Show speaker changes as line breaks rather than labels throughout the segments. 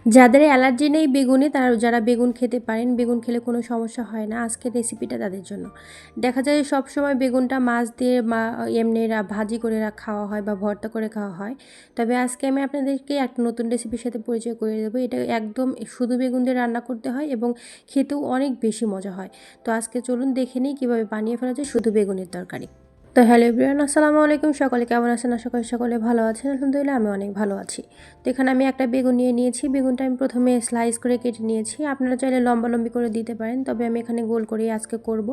যাদের অ্যালার্জি নেই বেগুনে, যারা বেগুন খেতে পারেন, বেগুন খেলে কোনো সমস্যা হয় না, আজকের রেসিপিটা তাদের জন্য। দেখা যায় সবসময় বেগুনটা মাছ দিয়ে এমনি ভাজি করে খাওয়া হয় বা ভর্তা করে খাওয়া হয়। তবে আজকে আমি আপনাদেরকে একটা নতুন রেসিপির সাথে পরিচয় করিয়ে দেবো। এটা একদম শুধু বেগুন দিয়ে রান্না করতে হয় এবং খেতেও অনেক বেশি মজা হয়। তো আজকে চলুন দেখে নিই কীভাবে বানিয়ে ফেলা যায় শুধু বেগুনের তরকারি। তো হ্যালো এভরিওয়ান, আসসালামু আলাইকুম। সকলে কেমন আছেন? আশা করি সকলে ভালো আছেন। আলহামদুলিল্লাহ আমি অনেক ভালো আছি। তো এখানে আমি একটা বেগুন নিয়ে নিয়েছি। বেগুনটা আমি প্রথমে স্লাইস করে কেটে নিয়েছি। আপনারা চাইলে লম্বা করে দিতে পারেন, তবে আমি এখানে গোল করেই আজকে করব।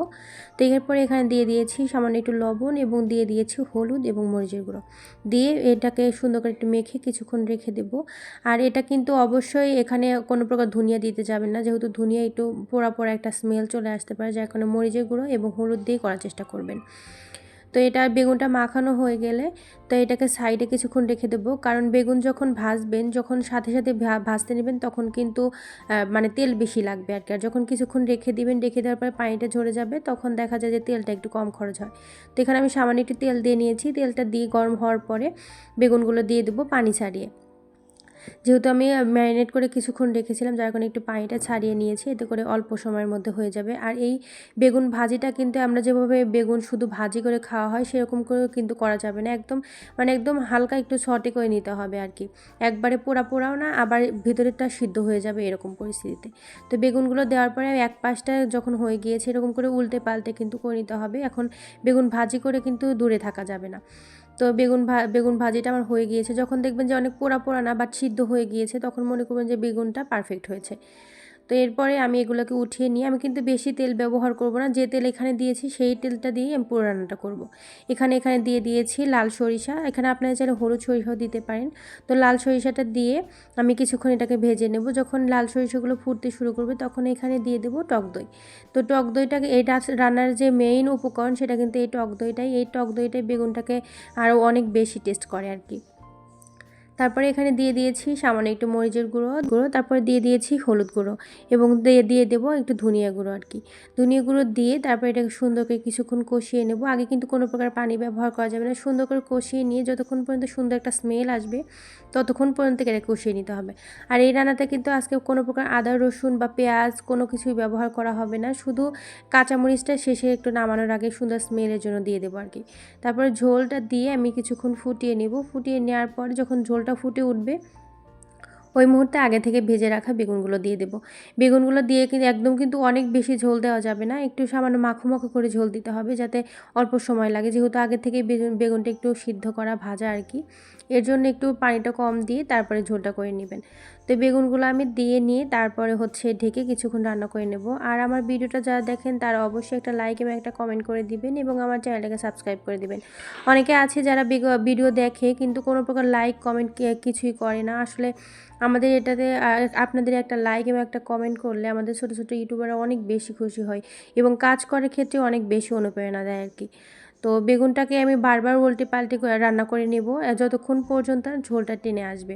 তো এরপরে এখানে দিয়ে দিয়েছি সামান্য একটু লবণ এবং দিয়ে দিয়েছি হলুদ এবং মরিচের গুঁড়ো। দিয়ে এটাকে সুন্দর করে একটু মেখে কিছুক্ষণ রেখে দেব। আর এটা কিন্তু অবশ্যই এখানে কোনো প্রকার ধনিয়া দিতে যাবেন না, যেহেতু ধনিয়া একটু পোড়া পোড়া একটা স্মেল চলে আসতে পারে, যার কারণে মরিচের গুঁড়ো এবং হলুদ দিয়ে করার চেষ্টা করবেন। তো এটা বেগুনটা মাখানো হয়ে গেলে তো এটাকে সাইডে কিছুক্ষণ রেখে দেবো, কারণ বেগুন যখন ভাজবেন, যখন সাথে সাথে ভাজতে নেবেন তখন কিন্তু মানে তেল বেশি লাগবে আর কি। আর যখন কিছুক্ষণ রেখে দিবেন, রেখে দেওয়ার পর পানিটা ঝরে যাবে, তখন দেখা যায় যে তেলটা একটু কম খরচ হয়। তো এখানে আমি সামান্য একটু তেল দিয়ে নিয়েছি। তেলটা দিয়ে গরম হওয়ার পরে বেগুনগুলো দিয়ে দেবো পানি ছাড়িয়ে। যেহেতু আমি ম্যারিনেট করে কিছুক্ষণ রেখেছিলাম, যার কারণে একটু পানিটা ছাড়িয়ে নিয়েছি, এতে করে অল্প সময়ের মধ্যে হয়ে যাবে। আর এই বেগুন ভাজিটা কিন্তু আমরা যেভাবে বেগুন শুধু ভাজি করে খাওয়া হয় সেরকম করে কিন্তু করা যাবে না। একদম হালকা একটু সটে করে নিতে হবে আর কি। একবারে পোড়াও না, আবার ভিতরেরটা সিদ্ধ হয়ে যাবে এরকম পরিস্থিতিতে। তো বেগুনগুলো দেওয়ার পরে এক পাশটা যখন হয়ে গিয়েছে এরকম করে উল্টে পাল্টে কিন্তু করে নিতে হবে। এখন বেগুন ভাজি করে কিন্তু দূরে থাকা যাবে না। তো বেগুন ভাজিটা আমার হয়ে গিয়েছে। যখন দেখবেন যে অনেক পোড়া না বাট সিদ্ধ হয়ে গিয়েছে, তখন মনে করবেন যে বেগুনটা পারফেক্ট হয়েছে। তো এরপরে আমি এগুলোকে উঠিয়ে নিয়ে আমি কিন্তু বেশি তেল ব্যবহার করব না। যে তেল এখানে দিয়েছি সেই তেলটা দিয়েই আমি পুরো রান্নাটা করব। এখানে দিয়ে দিয়েছি লাল সরিষা। এখানে আপনারা চাইলে হলুদ সরিষাও দিতে পারেন। তো লাল সরিষাটা দিয়ে আমি কিছুক্ষণ এটাকে ভেজে নেব। যখন লাল সরিষাগুলো ফুটতে শুরু করবে তখন এখানে দিয়ে দেব টক দই। তো টক দইটাকে, এটা রান্নার যে মেইন উপকরণ সেটা কিন্তু এই টক দইটাই। এই টক দইটাই বেগুনটাকে আরও অনেক বেশি টেস্ট করে আর কি। তারপরে এখানে দিয়ে দিয়েছি সামান্য একটু মরিচের গুঁড়ো, তারপরে দিয়ে দিয়েছি হলুদ গুঁড়ো এবং দিয়ে দেবো একটু ধনিয়া গুঁড়ো আর কি। ধনিয়া গুঁড়ো দিয়ে তারপরে এটাকে সুন্দর করে কিছুক্ষণ কষিয়ে নেব। আগে কিন্তু কোনো প্রকার পানি ব্যবহার করা যাবে না। সুন্দর করে কষিয়ে নিয়ে যতক্ষণ পর্যন্ত সুন্দর একটা স্মেল আসবে ততক্ষণ পর্যন্ত এটা কষিয়ে নিতে হবে। আর এই রান্নাতে কিন্তু আজকে কোনো প্রকার আদা রসুন বা পেঁয়াজ কোনো কিছুই ব্যবহার করা হবে না। শুধু কাঁচামরিচটা শেষে একটু নামানোর আগে সুন্দর স্মেলের জন্য দিয়ে দেবো আর কি। তারপরে ঝোলটা দিয়ে আমি কিছুক্ষণ ফুটিয়ে নেব। ফুটিয়ে নেওয়ার পর যখন ঝোলটা ফুটে উঠবে, ওই মুহূর্তে আগে থেকে ভেজে রাখা বেগুনগুলো দিয়ে দেবো। বেগুনগুলো দিয়ে কিন্তু অনেক বেশি ঝোল দেওয়া যাবে না। একটু সামান্য মাখো করে ঝোল দিতে হবে, যাতে অল্প সময় লাগে, যেহেতু আগে থেকেই বেগুনটা একটু সিদ্ধ করা ভাজা আর কি। এর জন্য একটু পানিটা কম দিয়ে তারপরে ঝোলটা করে নেবেন। তো বেগুনগুলো আমি দিয়ে নিয়ে তারপরে ঢেকে কিছুক্ষণ রান্না করে নেব। আর আমার ভিডিওটা যারা দেখেন তারা অবশ্যই একটা লাইক এবং একটা কমেন্ট করে দিবেন এবং আমার চ্যানেলটাকে সাবস্ক্রাইব করে দিবেন। অনেকে আছে যারা ভিডিও দেখে কিন্তু কোনো প্রকার লাইক কমেন্ট কিছুই করে না। আসলে আমাদের এটাতে আপনাদের একটা লাইক এবং একটা কমেন্ট করলে আমাদের ছোটো ইউটিউবাররা অনেক বেশি খুশি হয় এবং কাজ করার ক্ষেত্রে অনেক বেশি অনুপ্রেরণা দেয় আর কি। তো বেগুনটাকে আমি বারবার উল্টে পাল্টে রান্না করে নেব যতক্ষণ পর্যন্ত ঝোলটা টেনে আসবে।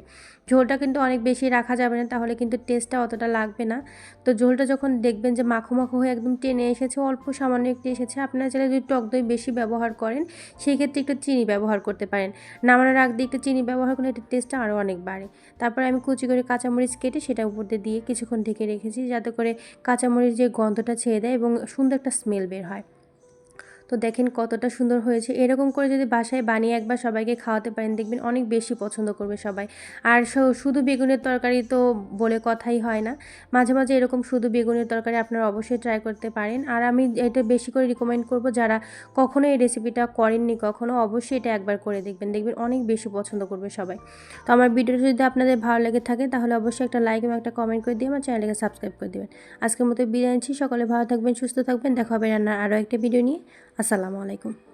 ঝোলটা কিন্তু অনেক বেশি রাখা যাবে না, তাহলে কিন্তু টেস্টটা অতটা লাগবে না। তো ঝোলটা যখন দেখবেন যে মাখো হয়ে একদম টেনে এসেছে, অল্প সামান্য একটু এসেছে, আপনারা চাইলে যদি টক দই বেশি ব্যবহার করেন সেই ক্ষেত্রে একটু চিনি ব্যবহার করতে পারেন। নামানোর আগ দিয়ে একটু চিনি ব্যবহার করলে এটার টেস্টটা আরও অনেক বাড়ে। তারপরে আমি কুচি করে কাঁচামরিচ কেটে সেটা উপর দিয়ে কিছুক্ষণ ঢেকে রেখেছি, যাতে করে কাঁচামরিচ যে গন্ধটা ছেড়ে দেয় এবং সুন্দর একটা স্মেল বের হয়। তো দেখেন কতটা সুন্দর হয়েছে। এরকম করে যদি বাসায় বানিয়ে একবার সবাইকে খাওয়াতে পারেন, দেখবেন অনেক বেশি পছন্দ করবে সবাই। আর শুধু বেগুনের তরকারি তো বলে কথাই হয় না। মাঝে এরকম শুধু বেগুনের তরকারি আপনারা অবশ্যই ট্রাই করতে পারেন। আর আমি এটা বেশি করে রিকমেন্ড করব, যারা কখনো এই রেসিপিটা করেননি কখনো, অবশ্যই এটা একবার করে দেখবেন অনেক বেশি পছন্দ করবে সবাই। তো আমার ভিডিওটা যদি আপনাদের ভালো লেগে থাকে তাহলে অবশ্যই একটা লাইক এবং একটা কমেন্ট করে দিয়ে আমার চ্যানেলটাকে সাবস্ক্রাইব করে দেবেন। আজকের মতো বিদায় নিচ্ছি। সকলে ভালো থাকবেন, সুস্থ থাকবেন। দেখা হবে রান্নার আরও একটা ভিডিও নিয়ে। আসসালামু আলাইকুম।